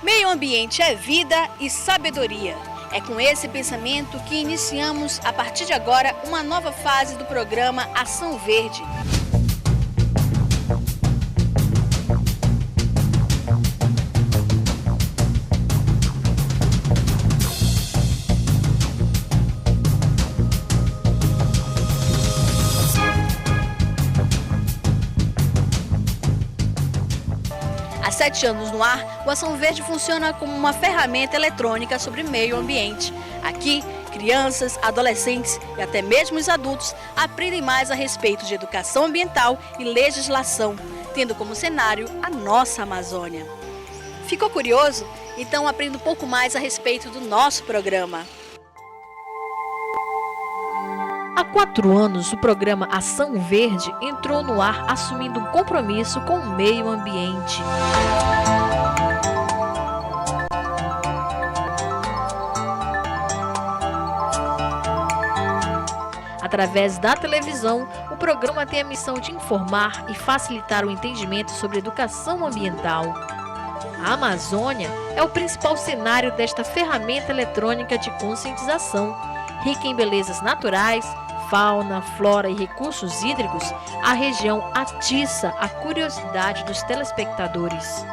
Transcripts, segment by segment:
Meio ambiente é vida e sabedoria. É com esse pensamento que iniciamos, a partir de agora, uma nova fase do programa Ação Verde. Há 7 anos no ar, o Ação Verde funciona como uma ferramenta eletrônica sobre meio ambiente. Aqui, crianças, adolescentes e até mesmo os adultos aprendem mais a respeito de educação ambiental e legislação, tendo como cenário a nossa Amazônia. Ficou curioso? Então aprenda um pouco mais a respeito do nosso programa. Há 4 anos, o programa Ação Verde entrou no ar assumindo um compromisso com o meio ambiente. Através da televisão, o programa tem a missão de informar e facilitar o entendimento sobre educação ambiental. A Amazônia é o principal cenário desta ferramenta eletrônica de conscientização, rica em belezas naturais, fauna, flora e recursos hídricos. A região atiça a curiosidade dos telespectadores.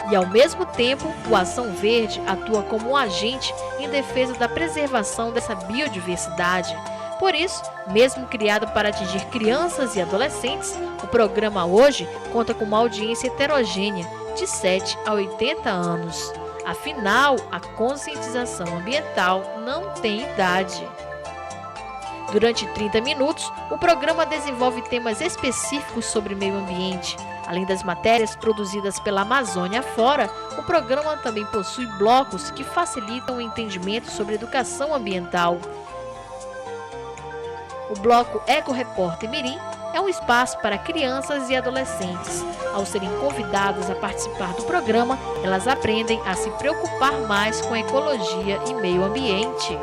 E, ao mesmo tempo, o Ação Verde atua como um agente em defesa da preservação dessa biodiversidade. Por isso, mesmo criado para atingir crianças e adolescentes, o programa hoje conta com uma audiência heterogênea de 7 a 80 anos. Afinal, a conscientização ambiental não tem idade. Durante 30 minutos, o programa desenvolve temas específicos sobre meio ambiente. Além das matérias produzidas pela Amazônia Fora, o programa também possui blocos que facilitam o entendimento sobre educação ambiental. O bloco Eco Repórter Mirim é um espaço para crianças e adolescentes. Ao serem convidadas a participar do programa, elas aprendem a se preocupar mais com a ecologia e meio ambiente.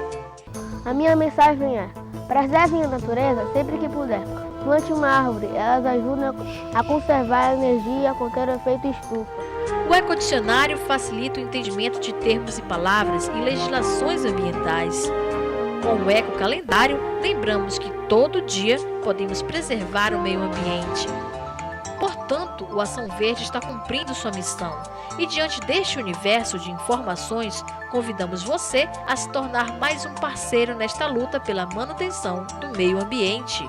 A minha mensagem é: preservem a natureza sempre que puder. Plante uma árvore, elas ajudam a conservar a energia e a conter o efeito estufa. O Ecodicionário facilita o entendimento de termos e palavras e legislações ambientais. Com o Ecocalendário, lembramos que todo dia podemos preservar o meio ambiente. Portanto, o Ação Verde está cumprindo sua missão. E diante deste universo de informações, convidamos você a se tornar mais um parceiro nesta luta pela manutenção do meio ambiente.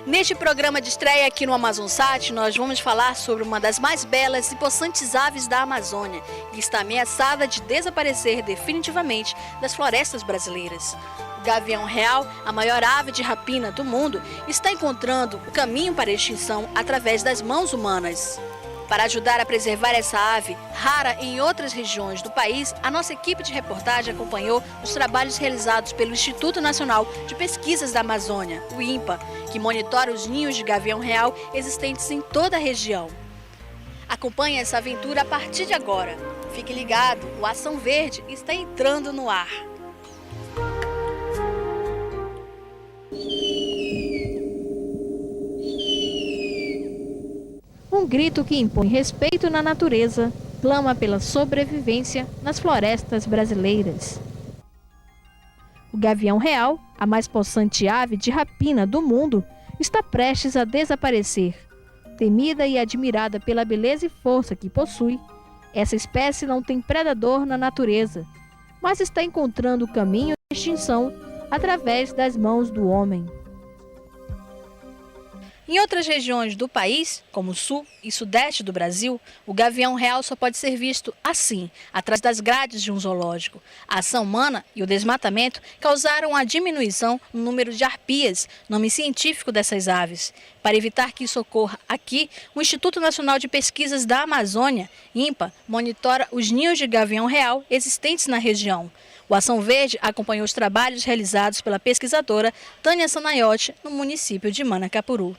Neste programa de estreia aqui no Amazonsat, nós vamos falar sobre uma das mais belas e possantes aves da Amazônia, que está ameaçada de desaparecer definitivamente das florestas brasileiras. O gavião real, a maior ave de rapina do mundo, está encontrando o caminho para a extinção através das mãos humanas. Para ajudar a preservar essa ave, rara em outras regiões do país, a nossa equipe de reportagem acompanhou os trabalhos realizados pelo Instituto Nacional de Pesquisas da Amazônia, o INPA, que monitora os ninhos de gavião real existentes em toda a região. Acompanhe essa aventura a partir de agora. Fique ligado, o Ação Verde está entrando no ar. Um grito que impõe respeito na natureza, clama pela sobrevivência nas florestas brasileiras. O gavião real, a mais possante ave de rapina do mundo, está prestes a desaparecer. Temida e admirada pela beleza e força que possui, essa espécie não tem predador na natureza, mas está encontrando o caminho de extinção através das mãos do homem. Em outras regiões do país, como o sul e sudeste do Brasil, o gavião real só pode ser visto assim, atrás das grades de um zoológico. A ação humana e o desmatamento causaram a diminuição no número de arpias, nome científico dessas aves. Para evitar que isso ocorra aqui, o Instituto Nacional de Pesquisas da Amazônia, INPA, monitora os ninhos de gavião real existentes na região. O Ação Verde acompanhou os trabalhos realizados pela pesquisadora Tânia Sanaiotti no município de Manacapuru.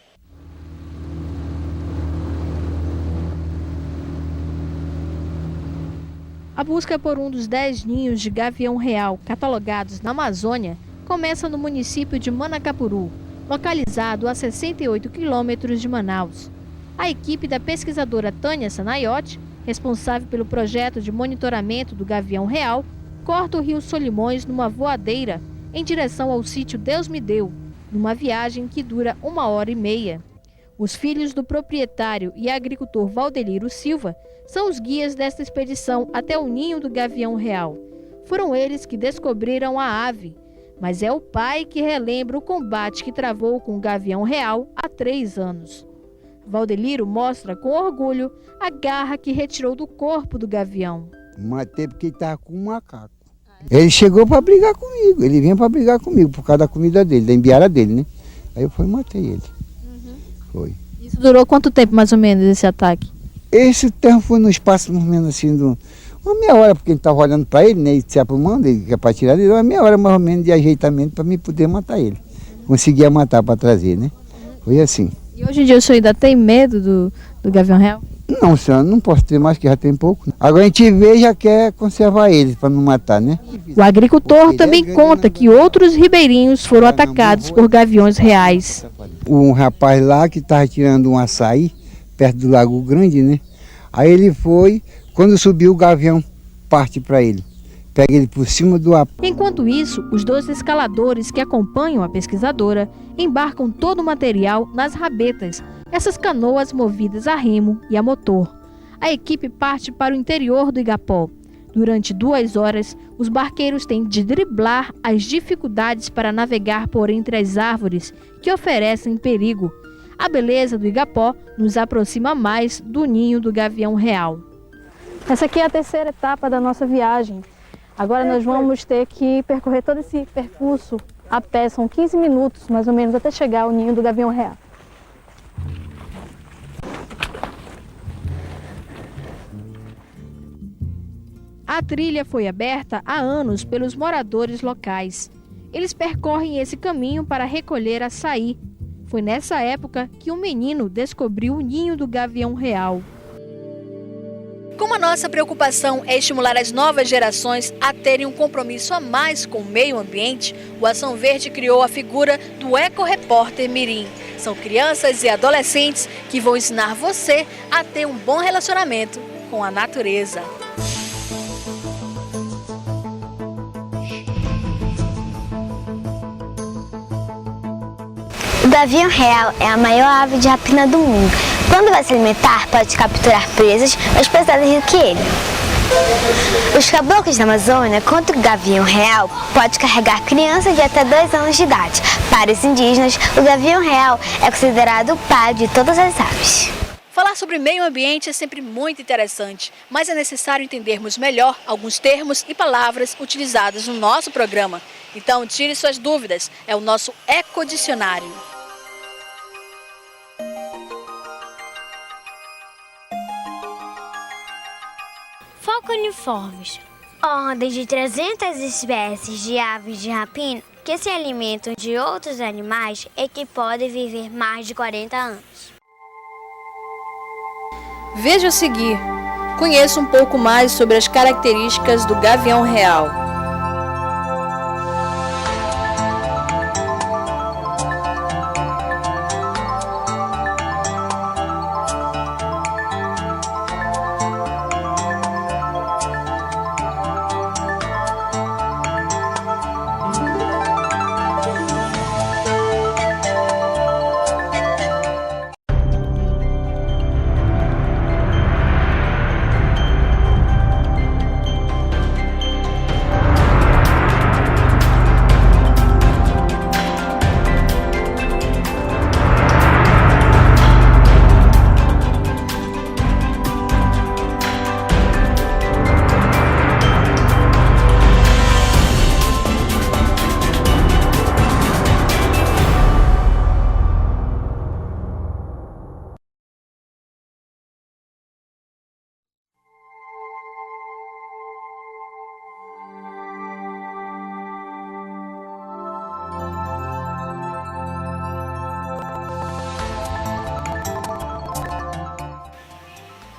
A busca por um dos 10 ninhos de gavião real catalogados na Amazônia começa no município de Manacapuru, localizado a 68 quilômetros de Manaus. A equipe da pesquisadora Tânia Sanaiotti, responsável pelo projeto de monitoramento do gavião real, corta o rio Solimões numa voadeira em direção ao sítio Deus Me Deu, numa viagem que dura 1h30. Os filhos do proprietário e agricultor Valdeliro Silva são os guias desta expedição até o ninho do gavião real. Foram eles que descobriram a ave, mas é o pai que relembra o combate que travou com o gavião real há 3 anos. Valdeliro mostra com orgulho a garra que retirou do corpo do gavião. Matei porque ele estava com um macaco. Ele chegou para brigar comigo, ele vinha para brigar comigo por causa da comida dele, da embiara dele, né? Aí eu fui e matei ele. Foi. Isso durou quanto tempo mais ou menos esse ataque? Esse tempo foi no espaço mais ou menos assim, uma meia hora, porque a gente estava olhando para ele, né? E se aprumando, ele quer para tirar, ele deu uma meia hora mais ou menos de ajeitamento para mim poder matar ele. Conseguia matar para trazer, né? Foi assim. E hoje em dia o senhor ainda tem medo do gavião real? Não, senhor, não posso ter mais, que já tem pouco. Agora a gente vê e já quer conservar ele para não matar, né? O agricultor também conta que outros ribeirinhos foram atacados por gaviões reais. Um rapaz lá que estava tirando um açaí, perto do Lago Grande, né? Aí ele foi, quando subiu o gavião, parte para ele. Pega ele por cima do ar. Enquanto isso, os 2 escaladores que acompanham a pesquisadora embarcam todo o material nas rabetas, essas canoas movidas a remo e a motor. A equipe parte para o interior do Igapó. Durante 2 horas, os barqueiros têm de driblar as dificuldades para navegar por entre as árvores que oferecem perigo. A beleza do Igapó nos aproxima mais do ninho do gavião real. Essa aqui é a 3ª etapa da nossa viagem. Agora nós vamos ter que percorrer todo esse percurso a pé, são 15 minutos mais ou menos até chegar ao ninho do gavião real. A trilha foi aberta há anos pelos moradores locais. Eles percorrem esse caminho para recolher açaí. Foi nessa época que um menino descobriu o ninho do gavião real. Como a nossa preocupação é estimular as novas gerações a terem um compromisso a mais com o meio ambiente, o Ação Verde criou a figura do Eco-Repórter Mirim. São crianças e adolescentes que vão ensinar você a ter um bom relacionamento com a natureza. O gavião real é a maior ave de rapina do mundo. Quando vai se alimentar, pode capturar presas mais pesadas do que ele. Os caboclos da Amazônia contam que o gavião real pode carregar crianças de até 2 anos de idade. Para os indígenas, o gavião real é considerado o pai de todas as aves. Falar sobre meio ambiente é sempre muito interessante, mas é necessário entendermos melhor alguns termos e palavras utilizados no nosso programa. Então, tire suas dúvidas, é o nosso Ecodicionário. Falconiformes, ordens de 300 espécies de aves de rapina que se alimentam de outros animais e que podem viver mais de 40 anos. Veja a seguir. Conheça um pouco mais sobre as características do gavião real.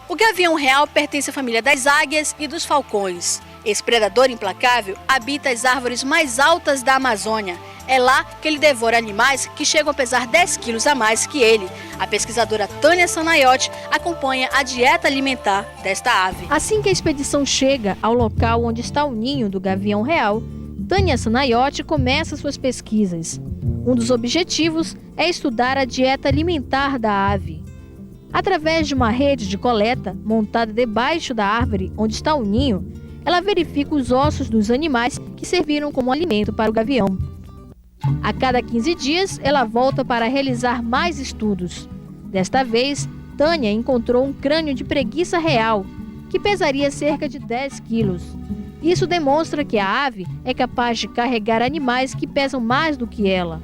O gavião real pertence à família das águias e dos falcões. Esse predador implacável habita as árvores mais altas da Amazônia. É lá que ele devora animais que chegam a pesar 10 quilos a mais que ele. A pesquisadora Tânia Sanaiotti acompanha a dieta alimentar desta ave. Assim que a expedição chega ao local onde está o ninho do gavião real, Tânia Sanaiotti começa suas pesquisas. Um dos objetivos é estudar a dieta alimentar da ave. Através de uma rede de coleta montada debaixo da árvore onde está o ninho, ela verifica os ossos dos animais que serviram como alimento para o gavião. A cada 15 dias, ela volta para realizar mais estudos. Desta vez, Tânia encontrou um crânio de preguiça real, que pesaria cerca de 10 quilos. Isso demonstra que a ave é capaz de carregar animais que pesam mais do que ela.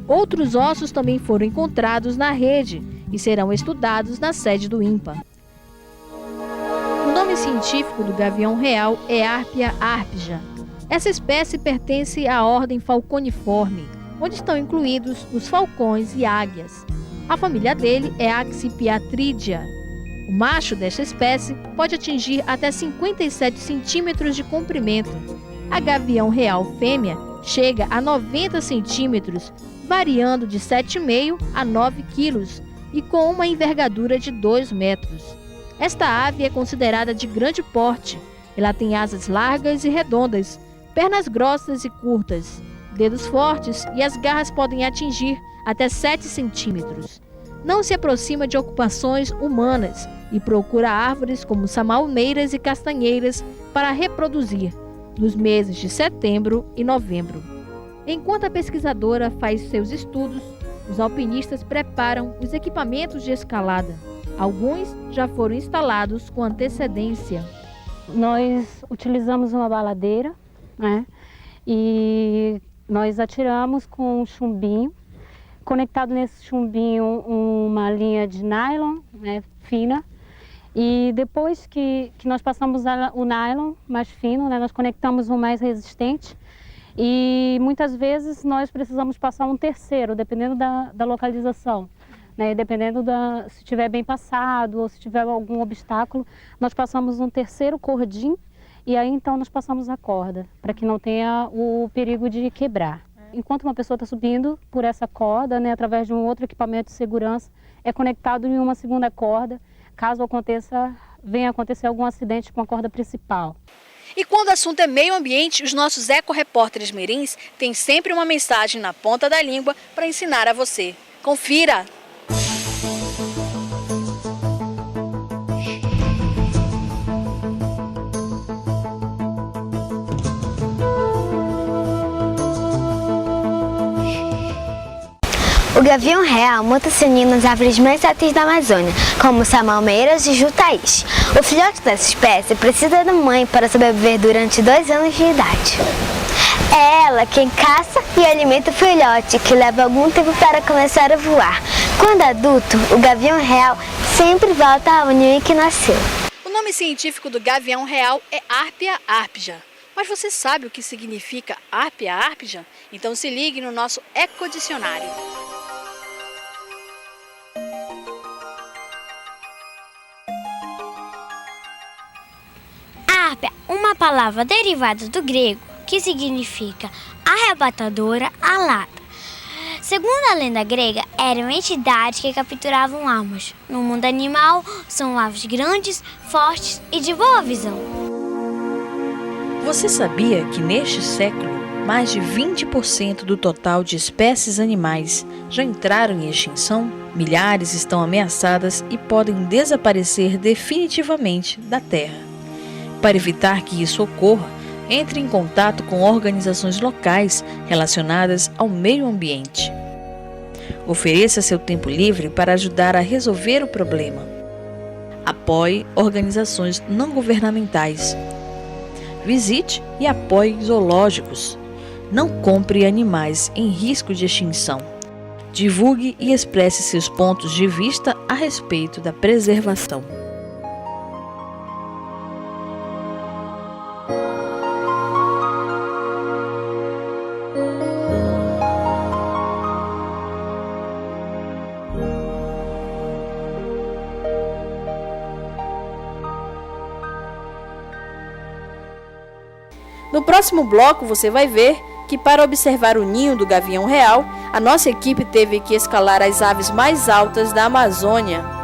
Outros ossos também foram encontrados na rede e serão estudados na sede do INPA. O nome científico do gavião real é Arpia arpija. Essa espécie pertence à ordem Falconiforme, onde estão incluídos os falcões e águias. A família dele é Accipiatridia. O macho desta espécie pode atingir até 57 centímetros de comprimento. A gavião real fêmea chega a 90 centímetros, variando de 7,5 a 9 quilos e com uma envergadura de 2 metros. Esta ave é considerada de grande porte. Ela tem asas largas e redondas, pernas grossas e curtas, dedos fortes e as garras podem atingir até 7 centímetros. Não se aproxima de ocupações humanas e procura árvores como samalmeiras e castanheiras para reproduzir, nos meses de setembro e novembro. Enquanto a pesquisadora faz seus estudos, os alpinistas preparam os equipamentos de escalada. Alguns já foram instalados com antecedência. Nós utilizamos uma baladeira, né? E nós atiramos com um chumbinho. Conectado nesse chumbinho uma linha de nylon, né, fina. E depois que nós passamos o nylon mais fino, né, nós conectamos um mais resistente. E muitas vezes nós precisamos passar um terceiro, dependendo da localização. Né, dependendo se estiver bem passado ou se tiver algum obstáculo, nós passamos um terceiro cordinho e aí então nós passamos a corda, para que não tenha o perigo de quebrar. Enquanto uma pessoa está subindo por essa corda, né, através de um outro equipamento de segurança, é conectado em uma segunda corda, caso venha acontecer algum acidente com a corda principal. E quando o assunto é meio ambiente, os nossos eco-repórteres mirins têm sempre uma mensagem na ponta da língua para ensinar a você. Confira! O gavião real monta seu ninho nas árvores mais altas da Amazônia, como samalmeiras e jutaís. O filhote dessa espécie precisa da mãe para sobreviver durante 2 anos de idade. É ela quem caça e alimenta o filhote, que leva algum tempo para começar a voar. Quando adulto, o gavião real sempre volta ao ninho em que nasceu. O nome científico do gavião real é Arpia arpija. Mas você sabe o que significa Arpia arpija? Então se ligue no nosso ecodicionário. Arpia, uma palavra derivada do grego que significa arrebatadora, alada. Segundo a lenda grega, eram entidades que capturavam almas. No mundo animal, são aves grandes, fortes e de boa visão. Você sabia que neste século, mais de 20% do total de espécies animais já entraram em extinção? Milhares estão ameaçadas e podem desaparecer definitivamente da Terra. Para evitar que isso ocorra, entre em contato com organizações locais relacionadas ao meio ambiente. Ofereça seu tempo livre para ajudar a resolver o problema. Apoie organizações não governamentais. Visite e apoie zoológicos. Não compre animais em risco de extinção. Divulgue e expresse seus pontos de vista a respeito da preservação. No próximo bloco você vai ver que para observar o ninho do gavião real, a nossa equipe teve que escalar as aves mais altas da Amazônia.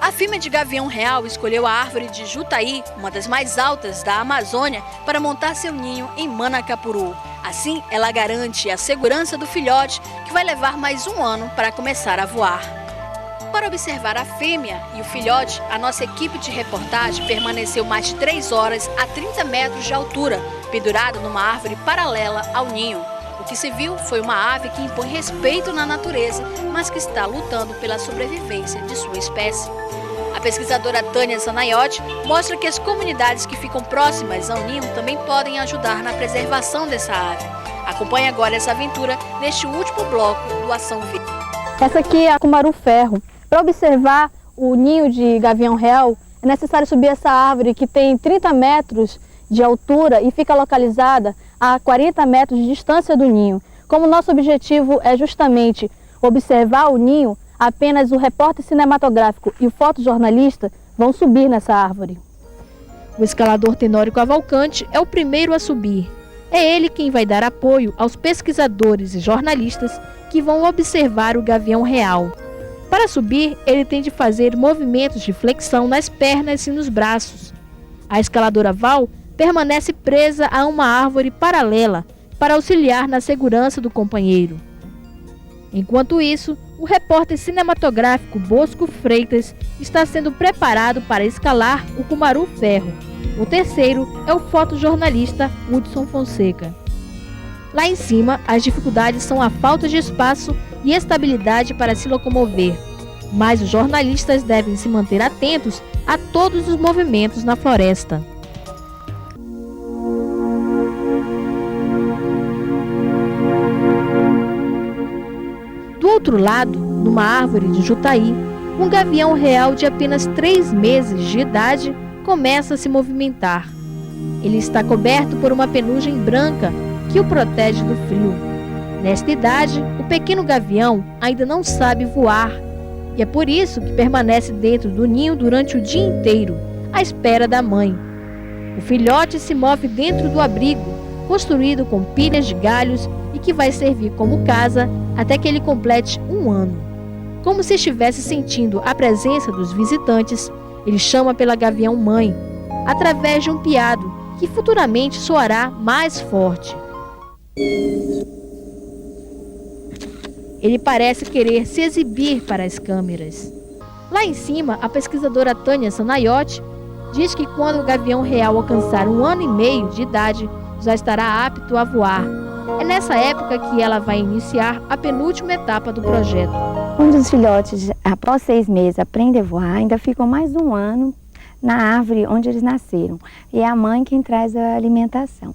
A fêmea de gavião real escolheu a árvore de Jutaí, uma das mais altas da Amazônia, para montar seu ninho em Manacapuru. Assim, ela garante a segurança do filhote, que vai levar mais um ano para começar a voar. Para observar a fêmea e o filhote, a nossa equipe de reportagem permaneceu mais de 3 horas a 30 metros de altura, pendurada numa árvore paralela ao ninho. O que se viu foi uma ave que impõe respeito na natureza, mas que está lutando pela sobrevivência de sua espécie. A pesquisadora Tânia Zanaiotti mostra que as comunidades que ficam próximas ao ninho também podem ajudar na preservação dessa ave. Acompanhe agora essa aventura neste último bloco do Ação Verde. Essa aqui é a Cumaru-Ferro. Para observar o ninho de gavião real, é necessário subir essa árvore que tem 30 metros de altura e fica localizada a 40 metros de distância do ninho. Como nosso objetivo é justamente observar o ninho, apenas o repórter cinematográfico e o fotojornalista vão subir nessa árvore. O escalador Tenório Cavalcante é o primeiro a subir. É ele quem vai dar apoio aos pesquisadores e jornalistas que vão observar o gavião real. Para subir, ele tem de fazer movimentos de flexão nas pernas e nos braços. A escaladora Val permanece presa a uma árvore paralela para auxiliar na segurança do companheiro. Enquanto isso, o repórter cinematográfico Bosco Freitas está sendo preparado para escalar o Cumaru-Ferro. O terceiro é o fotojornalista Hudson Fonseca. Lá em cima, as dificuldades são a falta de espaço e estabilidade para se locomover, mas os jornalistas devem se manter atentos a todos os movimentos na floresta. Do outro lado, numa árvore de Jutaí, um gavião real de apenas 3 meses de idade começa a se movimentar. Ele está coberto por uma penugem branca que o protege do frio. Nesta idade, o pequeno gavião ainda não sabe voar e é por isso que permanece dentro do ninho durante o dia inteiro, à espera da mãe. O filhote se move dentro do abrigo, construído com pilhas de galhos e que vai servir como casa até que ele complete 1 ano. Como se estivesse sentindo a presença dos visitantes, ele chama pela gavião-mãe, através de um piado que futuramente soará mais forte. Ele parece querer se exibir para as câmeras. Lá em cima, a pesquisadora Tânia Zanaiotti diz que quando o gavião real alcançar 1 ano e meio de idade, já estará apto a voar. É nessa época que ela vai iniciar a penúltima etapa do projeto. Quando os filhotes, após 6 meses, aprendem a voar, ainda ficam mais 1 ano na árvore onde eles nasceram. E é a mãe quem traz a alimentação.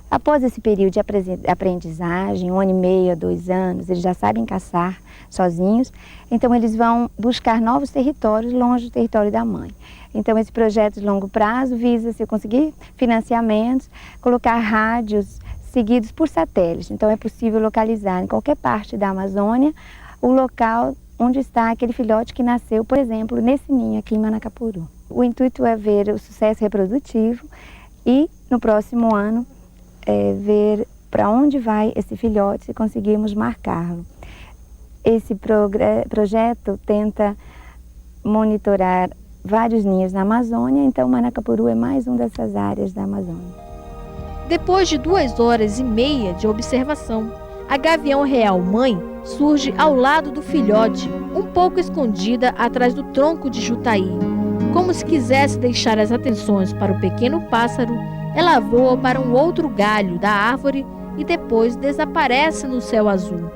Após esse período de aprendizagem, 1 ano e meio a 2 anos, eles já sabem caçar sozinhos, então eles vão buscar novos territórios longe do território da mãe. Então esse projeto de longo prazo visa, se conseguir financiamentos, colocar rádios seguidos por satélite. Então é possível localizar em qualquer parte da Amazônia o local onde está aquele filhote que nasceu, por exemplo, nesse ninho aqui em Manacapuru. O intuito é ver o sucesso reprodutivo e no próximo ano ver para onde vai esse filhote se conseguirmos marcá-lo. Esse projeto tenta monitorar vários ninhos na Amazônia, então Manacapuru é mais uma dessas áreas da Amazônia. Depois de 2 horas e meia de observação, a gavião real mãe surge ao lado do filhote, um pouco escondida atrás do tronco de jutaí. Como se quisesse deixar as atenções para o pequeno pássaro, ela voa para um outro galho da árvore e depois desaparece no céu azul.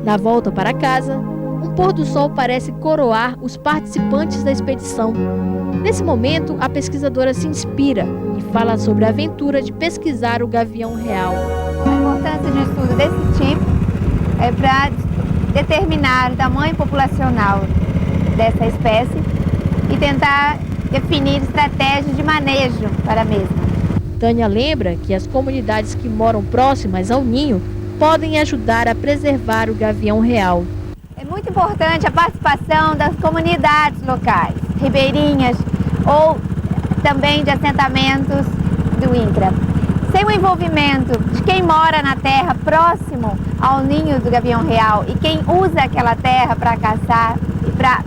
Na volta para casa, um pôr do sol parece coroar os participantes da expedição. Nesse momento, a pesquisadora se inspira e fala sobre a aventura de pesquisar o gavião real. A importância de um estudo desse tipo é para determinar o tamanho populacional dessa espécie e tentar definir estratégias de manejo para a mesma. Tânia lembra que as comunidades que moram próximas ao ninho podem ajudar a preservar o gavião real. É muito importante a participação das comunidades locais, ribeirinhas ou também de assentamentos do INCRA. Sem o envolvimento de quem mora na terra próximo ao ninho do gavião real e quem usa aquela terra para caçar e para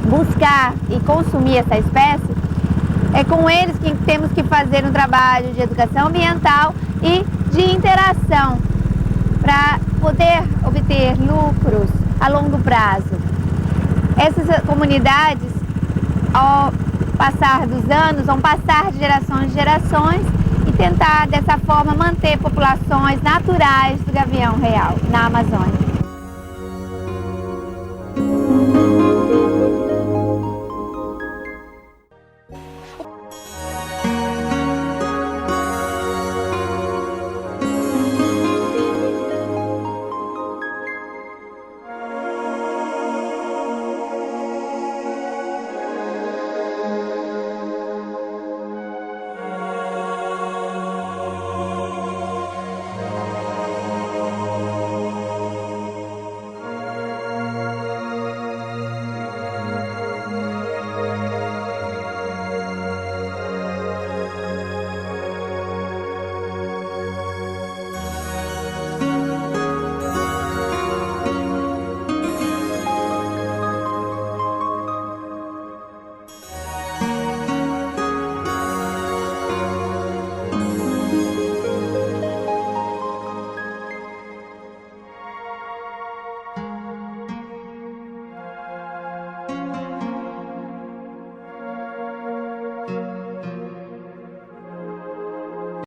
buscar e consumir essa espécie, é com eles que temos que fazer um trabalho de educação ambiental e de interação para poder obter lucros a longo prazo. Essas comunidades, ao passar dos anos, vão passar de gerações em gerações e tentar, dessa forma, manter populações naturais do gavião real na Amazônia.